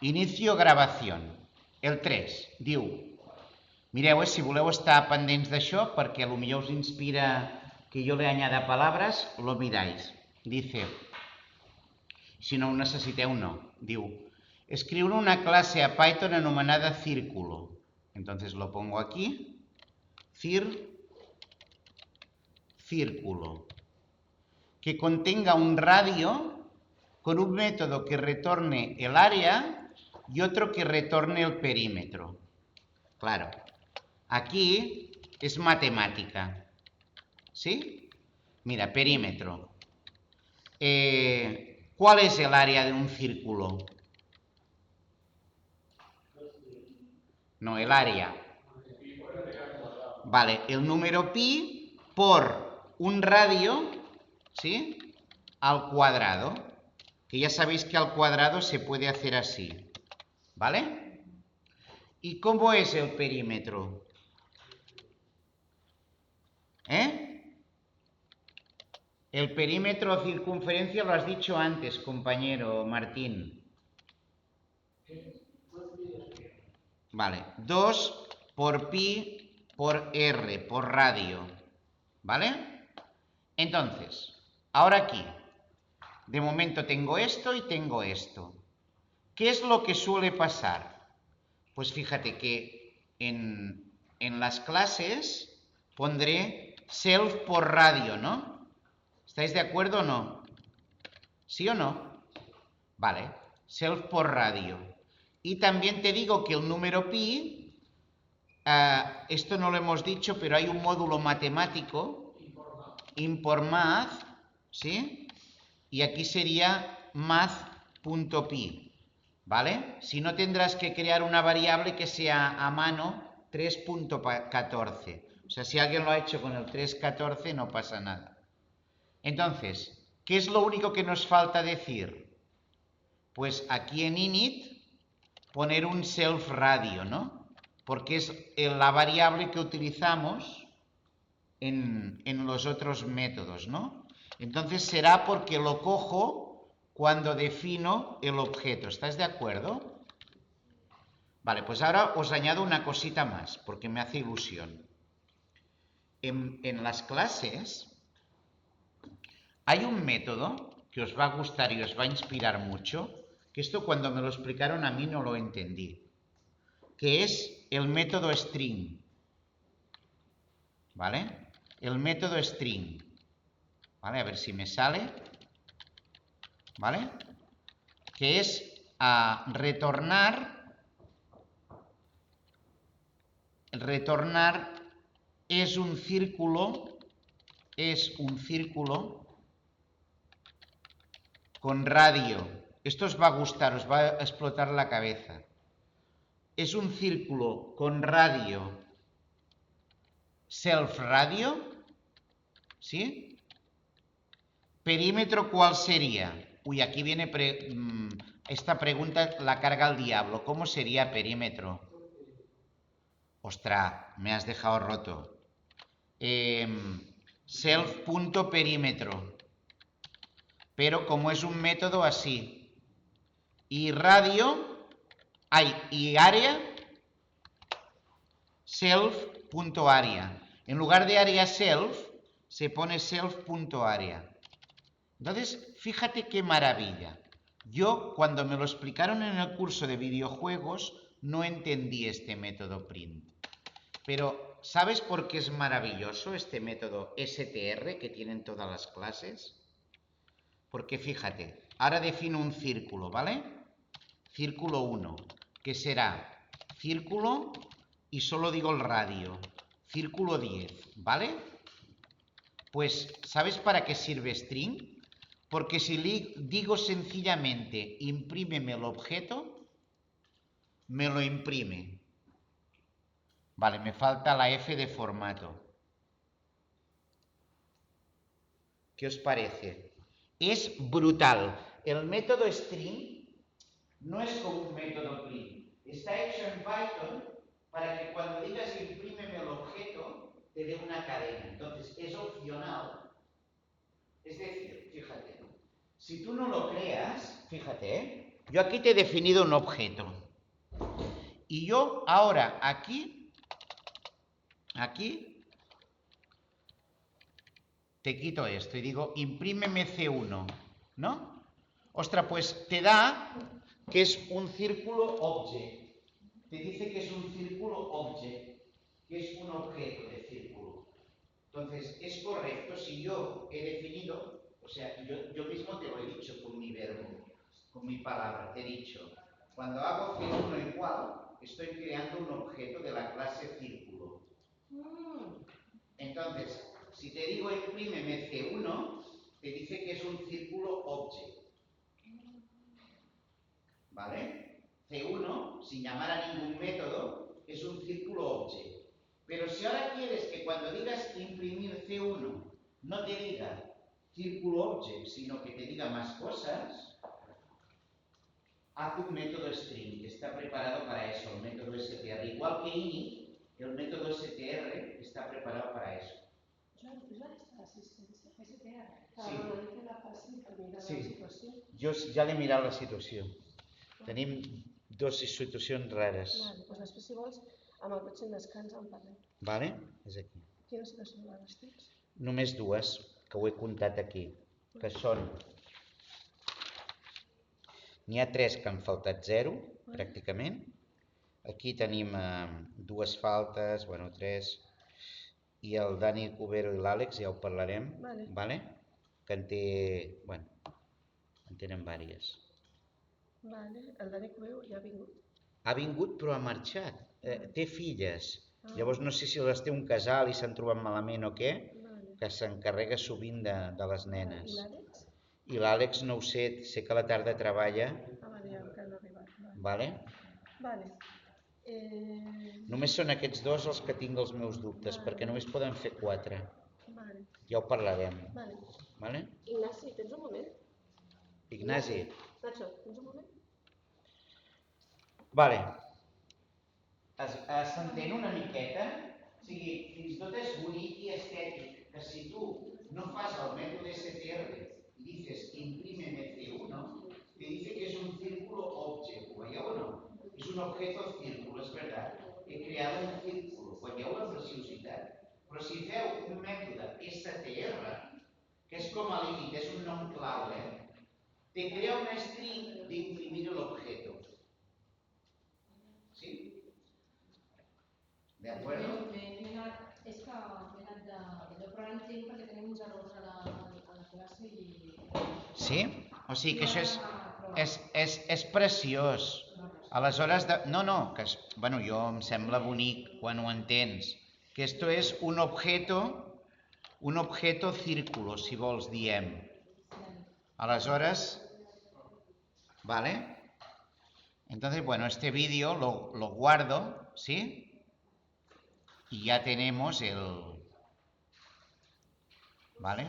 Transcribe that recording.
Inicio gravació. El 3 diu, mireu, si voleu estar pendents d'això, perquè potser us inspira que yo le añada palabras, lo miráis. Dice, si no ho necessiteu, no. Diu, escriure una clase a Python anomenada círculo. Entonces lo pongo aquí. Círculo. Que contenga un radio con un método que retorne el área y otro que retorne el perímetro. Claro, aquí es matemática. ¿Sí? Mira, perímetro. ¿Cuál es el área de un círculo? No, el área. Vale, el número pi por un radio, ¿sí? Al cuadrado. Que ya sabéis que al cuadrado se puede hacer así. ¿Vale? ¿Y cómo es el perímetro? El perímetro o circunferencia lo has dicho antes, compañero Martín. Vale, 2 por pi por r, por radio. ¿Vale? Entonces, ahora aquí, de momento tengo esto y tengo esto. ¿Qué es lo que suele pasar? Pues fíjate que en las clases pondré self por radio, ¿no? ¿Estáis de acuerdo o no? ¿Sí o no? Vale, self por radio. Y también te digo que el número pi, esto no lo hemos dicho, pero hay un módulo matemático, import_math, ¿sí? Y aquí sería math.pi, ¿vale? Si no, tendrás que crear una variable que sea a mano 3.14. O sea, si alguien lo ha hecho con el 3.14 no pasa nada. Entonces, ¿qué es lo único que nos falta decir? Pues aquí en init poner un self radio, ¿no? Porque es la variable que utilizamos en los otros métodos, ¿no? Entonces será porque lo cojo cuando defino el objeto. ¿Estás de acuerdo? Vale, pues ahora os añado una cosita más, porque me hace ilusión. En las clases hay un método que os va a gustar y os va a inspirar mucho, que esto cuando me lo explicaron a mí no lo entendí, que es el método string. ¿Vale? El método string. ¿Vale? A ver si me sale. ¿Vale? Que es retornar es un círculo con radio. Esto os va a gustar, os va a explotar la cabeza. Es un círculo con radio self radio, ¿sí? Perímetro, ¿cuál sería? Uy, aquí viene esta pregunta la carga el diablo. ¿Cómo sería perímetro? Ostras, me has dejado roto. Self.perímetro. Pero como es un método así. Y radio, y área, self.area. En lugar de área self, se pone self.area. Entonces, fíjate qué maravilla. Yo, cuando me lo explicaron en el curso de videojuegos, no entendí este método print. Pero, ¿sabes por qué es maravilloso este método str que tienen todas las clases? Porque fíjate, ahora defino un círculo, ¿vale? Círculo 1, que será círculo y solo digo el radio. Círculo 10, ¿vale? Pues, ¿sabes para qué sirve string? Porque si digo sencillamente imprímeme el objeto, me lo imprime. Vale, me falta la F de formato. ¿Qué os parece? Es brutal. El método string no es como un método print. Está hecho en Python para que cuando digas imprímeme el objeto, te dé una cadena. Entonces, es opcional. Es decir, fíjate, si tú no lo creas, fíjate, Yo aquí te he definido un objeto. Y yo ahora aquí te quito esto y digo, imprímeme C1, ¿no? Ostras, pues te da que es un círculo object. Te dice que es un círculo object, que es un objeto de círculo. Entonces, es correcto si yo he definido, o sea, yo mismo te lo he dicho con mi verbo, con mi palabra, te he dicho, cuando hago C1 igual, estoy creando un objeto de la clase círculo. Entonces, si te digo imprímeme C1, te dice que es un círculo object. ¿Vale? C1, sin llamar a ningún método, es un círculo object. Pero si ahora quieres que cuando digas imprimir C1 no te diga círculo object, sino que te diga más cosas, haz un método string que está preparado para eso, el método str. Igual que init, el método str está preparado para eso. Sí, jo ja l'he mirat la situació. Tenim dues situacions rares. Doncs després, si vols, amb el pròxim descans en parlem. Vale? És aquí. Quina situació rares tens? Només dues, que ho he comptat aquí, que són... N'hi ha 3 que han faltat 0, pràcticament. Aquí tenim dues faltes, bueno, 3, i el Dani Cubero i l'Àlex, ja ho parlarem, vale? Que en té, bueno, en tenen vàries. Vale. El Dani Cubero ja ha vingut? Ha vingut però ha marxat, té filles, llavors no sé si les té un casal i s'han trobat malament o què, que s'encarrega sovint de les nenes. I l'Àlex? I l'Àlex no ho sé que a la tarda treballa. Vale, ja encara no ha arribat. Vale? Vale. Només són aquests dos els que tinc els meus dubtes, perquè només poden fer 4. Vale. Ja ho parlarem. Vale. Ignasi, tens un moment? Ignasi. Nacho, tens un moment? Vale. S'entén una miqueta? O sigui, fins i tot és bonic i estètic, que si tu no fas el mètode str y dices imprímeme C1, te dice que es un círculo object, ¿o no? Es un objeto círculo, es verdad. He creado un círculo, veieu la preciositat? Però si feu un mètode str, que és com a límit, és un nom clau, te crea una string de imprimir el objeto. ¿Sí? ¿De acuerdo? És que m'he anat d'allò, però ara entenc perquè tenim uns errors a la classe i... Sí? O sigui que això és preciós. Aleshores, no, que bueno, jo em sembla bonic quan ho entens, que esto es un objeto círculo, si vols, diem. Aleshores, ¿vale? Entonces, bueno, este vídeo lo guardo, ¿sí? Y ya tenemos el... ¿Vale?